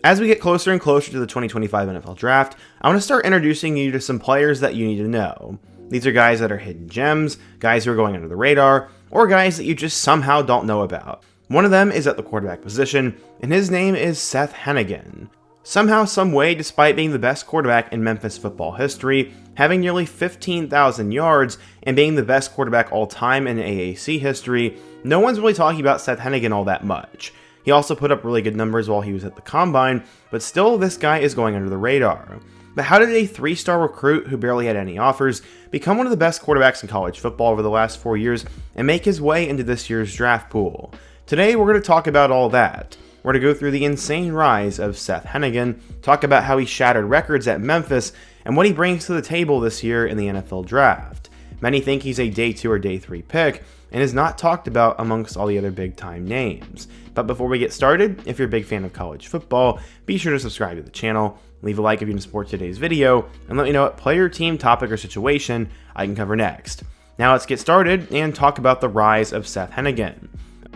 As we get closer and closer to the 2025 NFL Draft, I want to start introducing you to some players that you need to know. These are guys that are hidden gems, guys who are going under the radar, or guys that you just somehow don't know about. One of them is at the quarterback position, and his name is Seth Henigan. Somehow, some way, despite being the best quarterback in Memphis football history, having nearly 15,000 yards, and being the best quarterback all time in AAC history, no one's really talking about Seth Henigan all that much. He also put up really good numbers while he was at the combine, but still this guy is going under the radar. But how did a 3-star recruit who barely had any offers become one of the best quarterbacks in college football over the last 4 years and make his way into this year's draft pool? Today we're going to talk about all that. We're going to go through the insane rise of Seth Henigan, talk about how he shattered records at Memphis, and what he brings to the table this year in the NFL Draft. Many think he's a day 2 or day 3 pick, and is not talked about amongst all the other big-time names. But before we get started, if you're a big fan of college football, be sure to subscribe to the channel, leave a like if you want to support today's video, and let me know what player, team, topic, or situation I can cover next. Now let's get started and talk about the rise of Seth Henigan.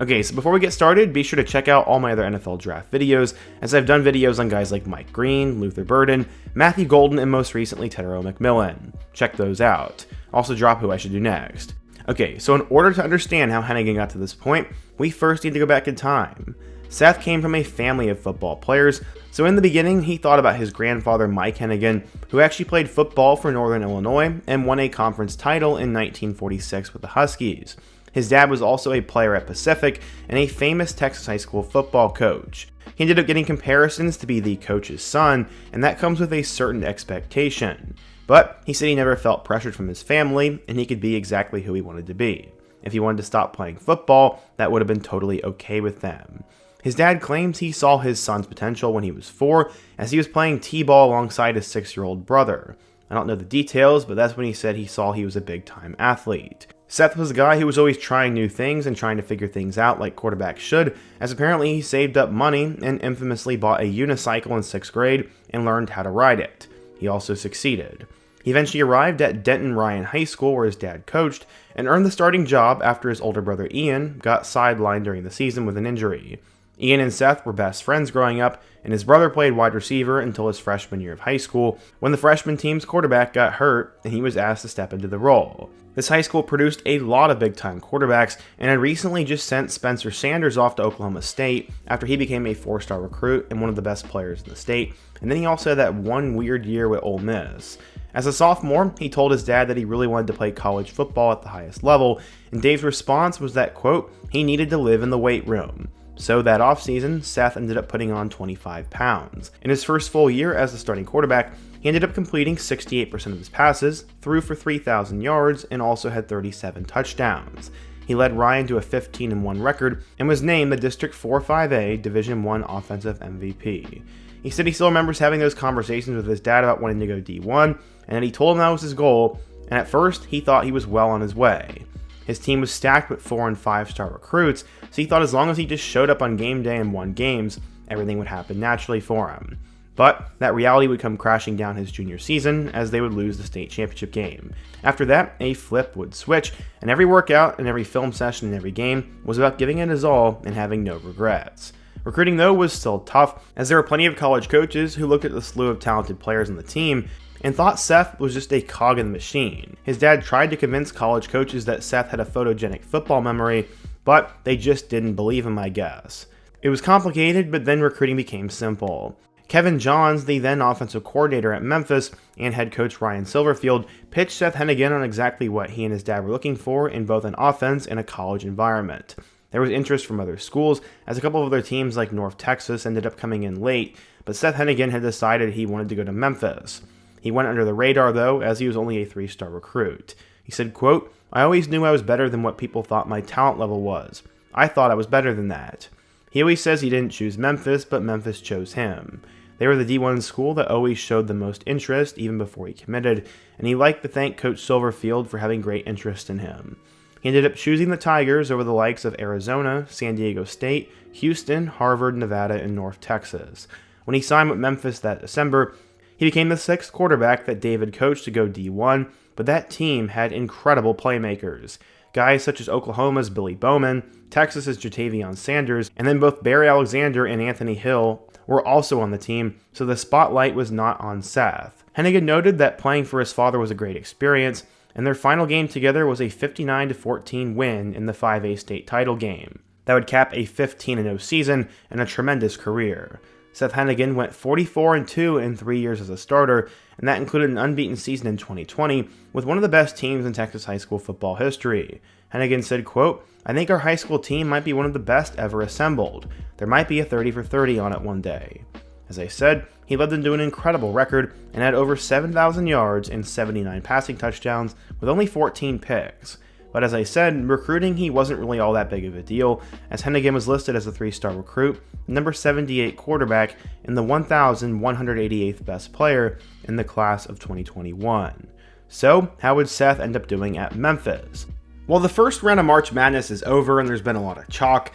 Okay, so before we get started, be sure to check out all my other NFL Draft videos, as I've done videos on guys like Mike Green, Luther Burden, Matthew Golden, and most recently Tedero McMillan. Check those out. Also drop who I should do next. Okay, so in order to understand how Henigan got to this point, we first need to go back in time. Seth came from a family of football players, so in the beginning he thought about his grandfather Mike Henigan, who actually played football for Northern Illinois and won a conference title in 1946 with the Huskies. His dad was also a player at Pacific and a famous Texas high school football coach. He ended up getting comparisons to be the coach's son, and that comes with a certain expectation. But he said he never felt pressured from his family, and he could be exactly who he wanted to be. If he wanted to stop playing football, that would have been totally okay with them. His dad claims he saw his son's potential when he was 4, as he was playing t-ball alongside his 6-year-old brother. I don't know the details, but that's when he said he saw he was a big-time athlete. Seth was a guy who was always trying new things and trying to figure things out like quarterbacks should, as apparently he saved up money and infamously bought a unicycle in 6th grade and learned how to ride it. He also succeeded. He eventually arrived at Denton Ryan High School where his dad coached and earned the starting job after his older brother Ian got sidelined during the season with an injury. Ian and Seth were best friends growing up, and his brother played wide receiver until his freshman year of high school when the freshman team's quarterback got hurt and he was asked to step into the role. This high school produced a lot of big-time quarterbacks and had recently just sent Spencer Sanders off to Oklahoma State after he became a 4-star recruit and one of the best players in the state, and then he also had that one weird year with Ole Miss. As a sophomore, he told his dad that he really wanted to play college football at the highest level, and Dave's response was that, quote, he needed to live in the weight room. So that offseason, Seth ended up putting on 25 pounds. In his first full year as the starting quarterback, he ended up completing 68% of his passes, threw for 3,000 yards, and also had 37 touchdowns. He led Ryan to a 15-1 record and was named the District 4-5A Division I Offensive MVP. He said he still remembers having those conversations with his dad about wanting to go D1, and that he told him that was his goal, and at first he thought he was well on his way. His team was stacked with 4- and 5-star recruits, so he thought as long as he just showed up on game day and won games, everything would happen naturally for him. But that reality would come crashing down his junior season as they would lose the state championship game. After that, a flip would switch, and every workout and every film session and every game was about giving it his all and having no regrets. Recruiting, though, was still tough, as there were plenty of college coaches who looked at the slew of talented players on the team and thought Seth was just a cog in the machine. His dad tried to convince college coaches that Seth had a photogenic football memory, but they just didn't believe him, I guess. It was complicated, but then recruiting became simple. Kevin Johns, the then offensive coordinator at Memphis, and head coach Ryan Silverfield pitched Seth Henigan on exactly what he and his dad were looking for in both an offense and a college environment. There was interest from other schools, as a couple of other teams like North Texas ended up coming in late, but Seth Henigan had decided he wanted to go to Memphis. He went under the radar, though, as he was only a 3-star recruit. He said, quote, I always knew I was better than what people thought my talent level was. I thought I was better than that. He always says he didn't choose Memphis, but Memphis chose him. They were the D1 school that always showed the most interest, even before he committed, and he liked to thank Coach Silverfield for having great interest in him. He ended up choosing the Tigers over the likes of Arizona, San Diego State, Houston, Harvard, Nevada, and North Texas. When he signed with Memphis that December, he became the 6th quarterback that David coached to go D1, but that team had incredible playmakers. Guys such as Oklahoma's Billy Bowman, Texas's Jatavion Sanders, and then both Barry Alexander and Anthony Hill were also on the team, so the spotlight was not on Seth. Henigan noted that playing for his father was a great experience, and their final game together was a 59-14 win in the 5A state title game. That would cap a 15-0 season and a tremendous career. Seth Henigan went 44-2 in 3 years as a starter, and that included an unbeaten season in 2020 with one of the best teams in Texas high school football history. Henigan said, quote, "I think our high school team might be one of the best ever assembled. There might be a 30 for 30 on it one day." As I said, he led them to an incredible record and had over 7,000 yards and 79 passing touchdowns with only 14 picks. But as I said, recruiting he wasn't really all that big of a deal, as Henigan was listed as a 3-star recruit, number 78 quarterback, and the 1,188th best player in the class of 2021. So, how would Seth end up doing at Memphis? While the first round of March Madness is over and there's been a lot of chalk,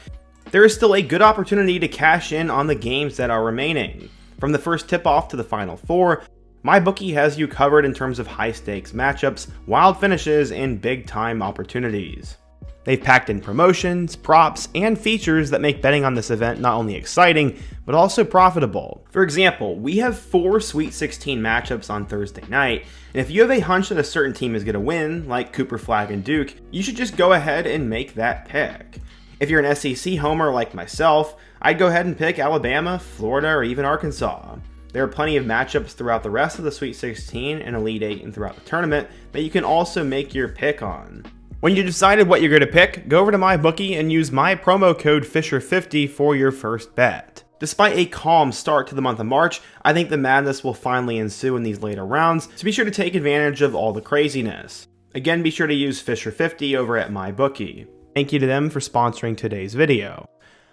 there is still a good opportunity to cash in on the games that are remaining. From the first tip-off to the Final Four, MyBookie has you covered in terms of high-stakes matchups, wild finishes, and big-time opportunities. They've packed in promotions, props, and features that make betting on this event not only exciting, but also profitable. For example, we have 4 Sweet 16 matchups on Thursday night, and if you have a hunch that a certain team is going to win, like Cooper Flag and Duke, you should just go ahead and make that pick. If you're an SEC homer like myself, I'd go ahead and pick Alabama, Florida, or even Arkansas. There are plenty of matchups throughout the rest of the Sweet 16 and Elite 8 and throughout the tournament that you can also make your pick on. When you decided what you're going to pick, go over to MyBookie and use my promo code Fisher50 for your first bet. Despite a calm start to the month of March, I think the madness will finally ensue in these later rounds, so be sure to take advantage of all the craziness. Again, be sure to use Fisher50 over at MyBookie. Thank you to them for sponsoring today's video.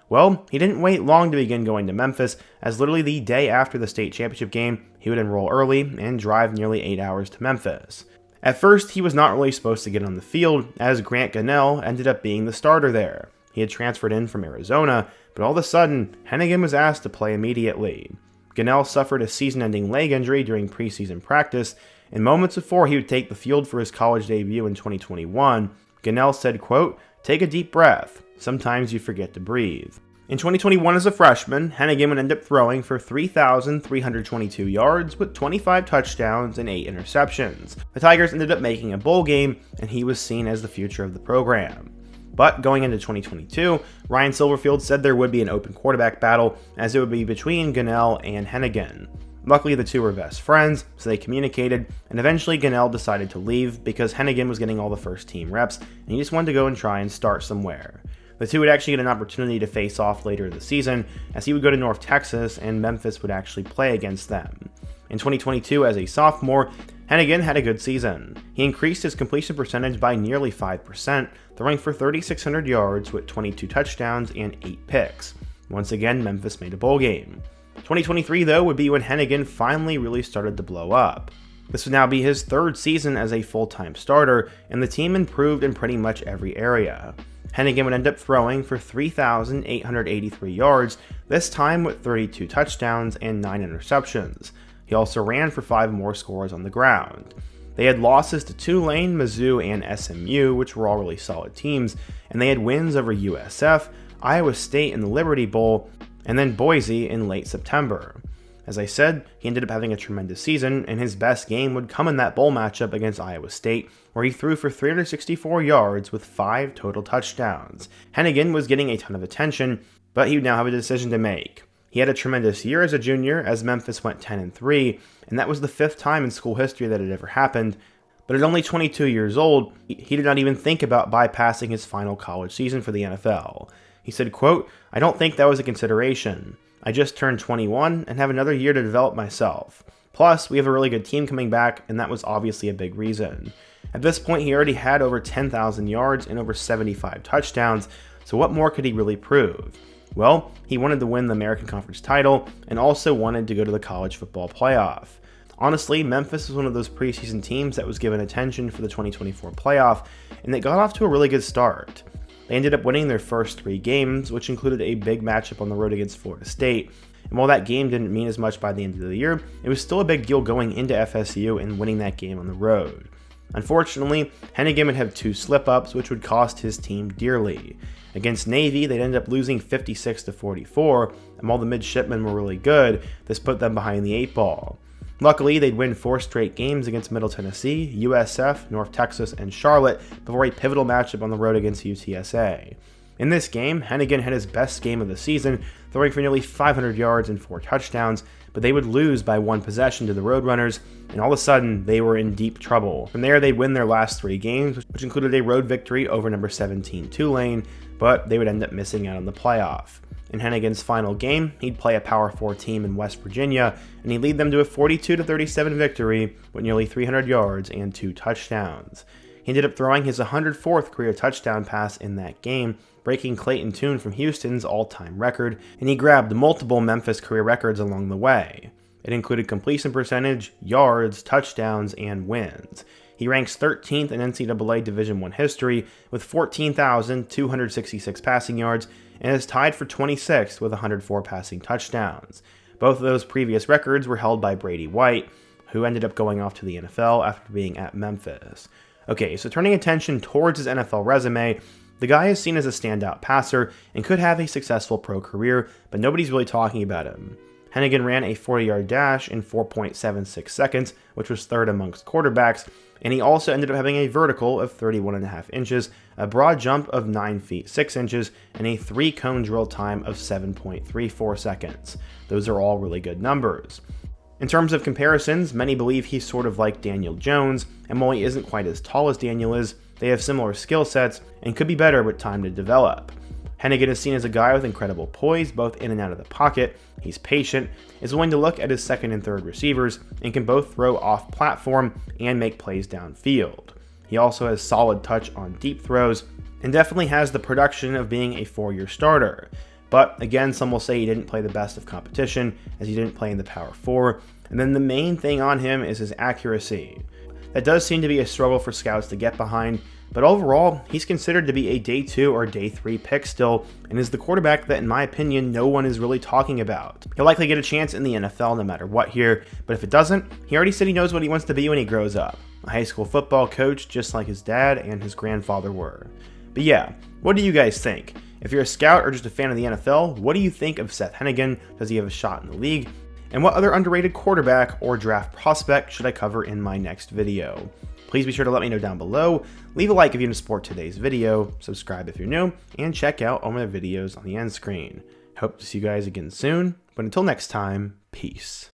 Well, he didn't wait long to begin going to Memphis, as literally the day after the state championship game, he would enroll early and drive nearly 8 hours to Memphis. At first, he was not really supposed to get on the field, as Grant Gunnell ended up being the starter there. He had transferred in from Arizona, but all of a sudden, Henigan was asked to play immediately. Gunnell suffered a season-ending leg injury during preseason practice, and moments before he would take the field for his college debut in 2021, Gunnell said, quote, "Take a deep breath. Sometimes you forget to breathe." In 2021 as a freshman, Henigan would end up throwing for 3,322 yards with 25 touchdowns and 8 interceptions. The Tigers ended up making a bowl game, and he was seen as the future of the program. But going into 2022, Ryan Silverfield said there would be an open quarterback battle, as it would be between Gunnell and Henigan. Luckily, the two were best friends, so they communicated, and eventually Gunnell decided to leave because Henigan was getting all the first team reps, and he just wanted to go and try and start somewhere. The two would actually get an opportunity to face off later in the season, as he would go to North Texas and Memphis would actually play against them. In 2022, as a sophomore, Henigan had a good season. He increased his completion percentage by nearly 5%, throwing for 3,600 yards with 22 touchdowns and 8 picks. Once again, Memphis made a bowl game. 2023, though, would be when Henigan finally really started to blow up. This would now be his 3rd season as a full-time starter, and the team improved in pretty much every area. Henigan would end up throwing for 3,883 yards, this time with 32 touchdowns and 9 interceptions. He also ran for 5 more scores on the ground. They had losses to Tulane, Mizzou, and SMU, which were all really solid teams, and they had wins over USF, Iowa State in the Liberty Bowl, and then Boise in late September. As I said, he ended up having a tremendous season, and his best game would come in that bowl matchup against Iowa State, where he threw for 364 yards with 5 total touchdowns. Henigan was getting a ton of attention, but he would now have a decision to make. He had a tremendous year as a junior, as Memphis went 10-3, and that was the 5th time in school history that it ever happened. But at only 22 years old, he did not even think about bypassing his final college season for the NFL. He said, quote, "I don't think that was a consideration. I just turned 21 and have another year to develop myself. Plus, we have a really good team coming back, and that was obviously a big reason." At this point, he already had over 10,000 yards and over 75 touchdowns, so what more could he really prove? Well, he wanted to win the American Conference title and also wanted to go to the college football playoff. Honestly, Memphis was one of those preseason teams that was given attention for the 2024 playoff, and they got off to a really good start. They ended up winning their first 3 games, which included a big matchup on the road against Florida State. And while that game didn't mean as much by the end of the year, it was still a big deal going into FSU and winning that game on the road. Unfortunately, Henigan would have 2 slip-ups, which would cost his team dearly. Against Navy, they'd end up losing 56-44, and while the midshipmen were really good, this put them behind the 8 ball. Luckily, they'd win 4 straight games against Middle Tennessee, USF, North Texas, and Charlotte before a pivotal matchup on the road against UTSA. In this game, Henigan had his best game of the season, throwing for nearly 500 yards and 4 touchdowns, but they would lose by 1 possession to the Roadrunners, and all of a sudden, they were in deep trouble. From there, they'd win their last 3 games, which included a road victory over number 17 Tulane, but they would end up missing out on the playoff. In Henigan's final game, he'd play a Power 4 team in West Virginia, and he'd lead them to a 42-37 victory with nearly 300 yards and 2 touchdowns. He ended up throwing his 104th career touchdown pass in that game, breaking Clayton Tune from Houston's all-time record, and he grabbed multiple Memphis career records along the way. It included completion percentage, yards, touchdowns, and wins. He ranks 13th in NCAA Division I history with 14,266 passing yards and is tied for 26th with 104 passing touchdowns. Both of those previous records were held by Brady White, who ended up going off to the NFL after being at Memphis. Okay, so turning attention towards his NFL resume, the guy is seen as a standout passer and could have a successful pro career, but nobody's really talking about him. Henigan ran a 40-yard dash in 4.76 seconds, which was 3rd amongst quarterbacks, and he also ended up having a vertical of 31.5 inches, a broad jump of 9 feet 6 inches, and a 3-cone drill time of 7.34 seconds. Those are all really good numbers. In terms of comparisons, many believe he's sort of like Daniel Jones, and while he isn't quite as tall as Daniel is, they have similar skill sets and could be better with time to develop. Henigan is seen as a guy with incredible poise both in and out of the pocket. He's patient, is willing to look at his second and third receivers, and can both throw off platform and make plays downfield. He also has solid touch on deep throws, and definitely has the production of being a 4-year starter. But again, some will say he didn't play the best of competition, as he didn't play in the Power 4, and then the main thing on him is his accuracy. That does seem to be a struggle for scouts to get behind, but overall, he's considered to be a day 2 or day 3 pick still, and is the quarterback that, in my opinion, no one is really talking about. He'll likely get a chance in the NFL no matter what here, but if it doesn't, he already said he knows what he wants to be when he grows up. A high school football coach, just like his dad and his grandfather were. But yeah, what do you guys think? If you're a scout or just a fan of the NFL, what do you think of Seth Henigan? Does he have a shot in the league? And what other underrated quarterback or draft prospect should I cover in my next video? Please be sure to let me know down below, leave a like if you want to support today's video, subscribe if you're new, and check out all my videos on the end screen. Hope to see you guys again soon, but until next time, peace.